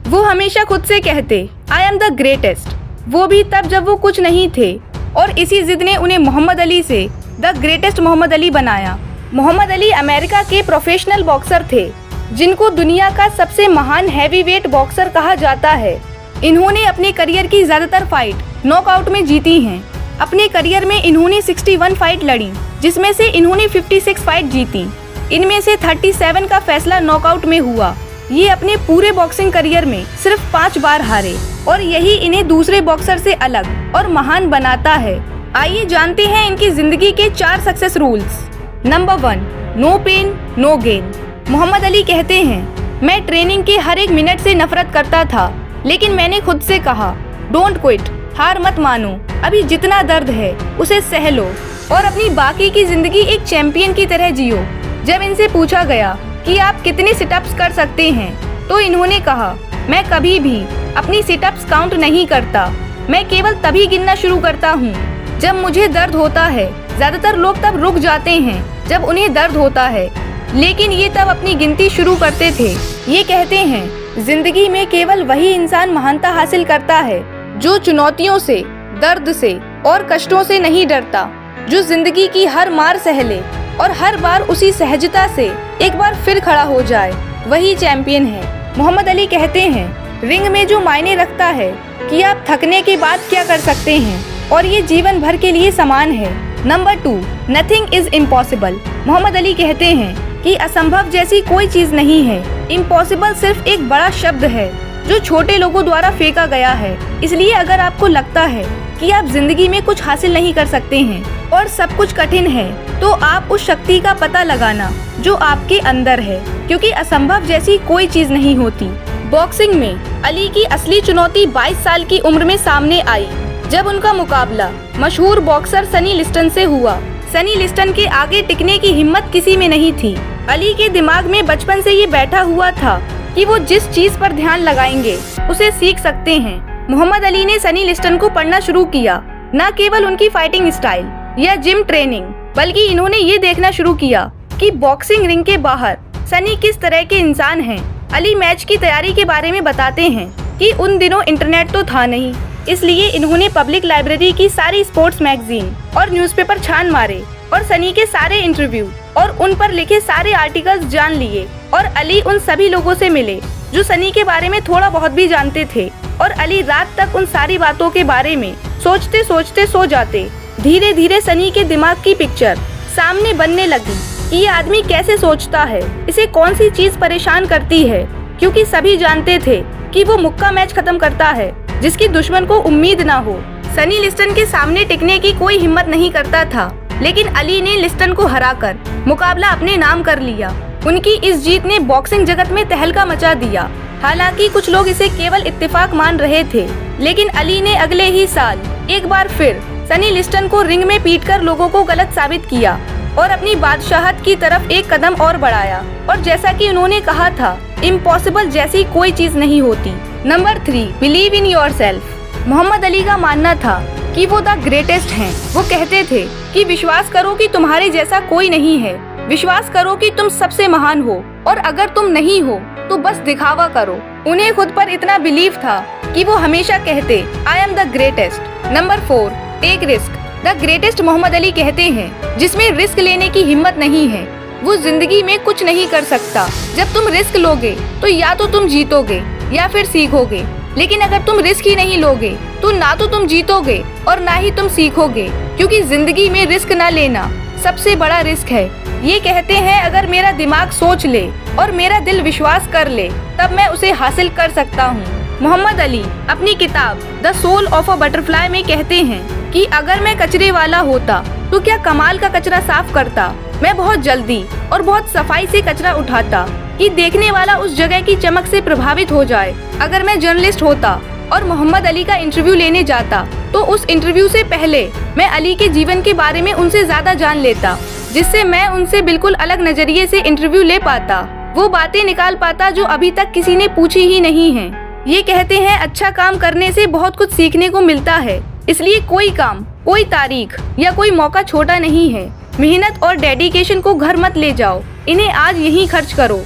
वो हमेशा खुद से कहते आई एम द ग्रेटेस्ट, वो भी तब जब वो कुछ नहीं थे, और इसी जिद ने उन्हें मोहम्मद अली से द ग्रेटेस्ट मोहम्मद अली बनाया। मोहम्मद अली अमेरिका के प्रोफेशनल बॉक्सर थे, जिनको दुनिया का सबसे महान हैवीवेट बॉक्सर कहा जाता है। इन्होंने अपने करियर की ज़्यादातर फाइट नॉकआउट में जीती हैं। अपने करियर में इन्होंने 61 फाइट लड़ी, जिसमें से इन्होंने 56 फाइट जीती। इनमें से 37 का फैसला नॉकआउट में हुआ। ये अपने पूरे बॉक्सिंग करियर में सिर्फ 5 बार हारे, और यही इन्हें दूसरे बॉक्सर से अलग और महान बनाता है। आइए जानते हैं इनकी जिंदगी के 4 success rules. Number 1, no pain no gain. Muhammad Ali कहते हैं, मैं ट्रेनिंग के हर एक मिनट से नफरत करता था, लेकिन मैंने खुद से कहा डोंट क्विट, हार मत मानो, अभी जितना दर्द है उसे सह लो और अपनी बाकी की जिंदगी एक चैंपियन की तरह जियो। जब इनसे पूछा गया कि आप कितने सिटअप्स कर सकते हैं, तो इन्होंने कहा मैं कभी भी अपनी सिटअप्स काउंट नहीं करता, मैं केवल तभी गिनना शुरू करता हूँ जब मुझे दर्द होता है। ज्यादातर लोग तब रुक जाते हैं जब उन्हें दर्द होता है, लेकिन ये तब अपनी गिनती शुरू करते थे। ये कहते हैं जिंदगी में केवल वही इंसान महानता हासिल करता है जो चुनौतियों से, दर्द से और कष्टों से नहीं डरता, जो जिंदगी की हर मार सह ले और हर बार उसी सहजता से एक बार फिर खड़ा हो जाए, वही चैंपियन है। मोहम्मद अली कहते हैं रिंग में जो मायने रखता है कि आप थकने के बाद क्या कर सकते हैं, और ये जीवन भर के लिए समान है। Number 2, nothing is impossible. Muhammad Ali कहते हैं कि असंभव जैसी कोई चीज नहीं है। इम्पॉसिबल सिर्फ एक बड़ा शब्द है जो छोटे लोगों द्वारा फेंका गया है। इसलिए अगर आपको लगता है कि आप जिंदगी में कुछ हासिल नहीं कर सकते हैं और सब कुछ कठिन है, तो आप उस शक्ति का पता लगाना जो आपके अंदर है, क्योंकि असंभव जैसी कोई चीज नहीं होती। बॉक्सिंग में अली की असली चुनौती 22 साल की उम्र में सामने आई, जब उनका मुकाबला मशहूर बॉक्सर सनी लिस्टन से हुआ। सनी लिस्टन के आगे टिकने की हिम्मत किसी में नहीं थी। अली के दिमाग में बचपन से ये बैठा हुआ था कि वो जिस चीज पर ध्यान लगाएंगे उसे सीख सकते हैं। मोहम्मद अली ने सनी लिस्टन को पढ़ना शुरू किया, न केवल उनकी फाइटिंग स्टाइल या जिम ट्रेनिंग, बल्कि इन्होंने ये देखना शुरू किया कि बॉक्सिंग रिंग के बाहर सनी किस तरह के इंसान हैं। अली मैच की तैयारी के बारे में बताते हैं कि उन दिनों इंटरनेट तो था नहीं, इसलिए इन्होंने पब्लिक लाइब्रेरी की सारी स्पोर्ट्स मैगजीन और न्यूज़पेपर छान मारे और सनी के सारे इंटरव्यू और उन पर लिखे सारे आर्टिकल्स जान लिए। और अली उन सभी लोगों से मिले जो सनी के बारे में थोड़ा बहुत भी जानते थे, और अली रात तक उन सारी बातों के बारे में सोचते सोचते सो जाते। धीरे धीरे सनी के दिमाग की पिक्चर सामने बनने लगी कि ये आदमी कैसे सोचता है, इसे कौन सी चीज परेशान करती है, क्योंकि सभी जानते थे कि वो मुक्का मैच खत्म करता है जिसकी दुश्मन को उम्मीद ना हो। सनी लिस्टन के सामने टिकने की कोई हिम्मत नहीं करता था, लेकिन अली ने लिस्टन को हराकर मुकाबला अपने नाम कर लिया। उनकी इस जीत ने बॉक्सिंग जगत में तहलका मचा दिया। हालांकि कुछ लोग इसे केवल इत्तेफाक मान रहे थे, लेकिन अली ने अगले ही साल एक बार फिर सनी लिस्टन को रिंग में पीटकर लोगों को गलत साबित किया और अपनी बादशाहत की तरफ एक कदम और बढ़ाया। और जैसा कि उन्होंने कहा था, इम्पॉसिबल जैसी कोई चीज नहीं होती। Number 3, believe in yourself. Muhammad Ali का मानना था कि वो द ग्रेटेस्ट हैं। वो कहते थे कि विश्वास करो कि तुम्हारे जैसा कोई नहीं है, विश्वास करो कि तुम सबसे महान हो, और अगर तुम नहीं हो तो बस दिखावा करो। उन्हें खुद पर इतना बिलीव था कि वो हमेशा कहते I am the greatest. Number 4, take risk. The greatest Muhammad Ali कहते हैं जिसमें रिस्क लेने की हिम्मत नहीं है वो जिंदगी में कुछ नहीं कर सकता। जब तुम रिस्क लोगे तो या तो तुम जीतोगे या फिर सीखोगे, लेकिन अगर तुम रिस्क ही नहीं लोगे तो ना तो तुम जीतोगे और ना ही तुम सीखोगे, क्योंकि जिंदगी में रिस्क न लेना सबसे बड़ा रिस्क है। ये कहते हैं अगर मेरा दिमाग सोच ले और मेरा दिल विश्वास कर ले तब मैं उसे हासिल कर सकता हूँ। मोहम्मद अली अपनी किताब the soul of a butterfly में कहते हैं कि अगर मैं कचरे वाला होता तो क्या कमाल का कचरा साफ करता। मैं बहुत जल्दी और बहुत सफाई से कचरा उठाता कि देखने वाला उस जगह की चमक से प्रभावित हो जाए। अगर मैं जर्नलिस्ट होता और मोहम्मद अली का इंटरव्यू लेने जाता तो उस इंटरव्यू से पहले मैं अली के जीवन के बारे में उनसे ज्यादा जान लेता, जिससे मैं उनसे बिल्कुल अलग नजरिए से इंटरव्यू ले पाता, वो बातें निकाल पाता जो अभी तक किसी ने पूछी ही नहीं है। ये कहते हैं अच्छा काम करने से बहुत कुछ सीखने को मिलता है, इसलिए कोई काम, कोई तारीख या कोई मौका छोटा नहीं है। मेहनत और डेडिकेशन को घर मत ले जाओ, इन्हें आज यहीं खर्च करो।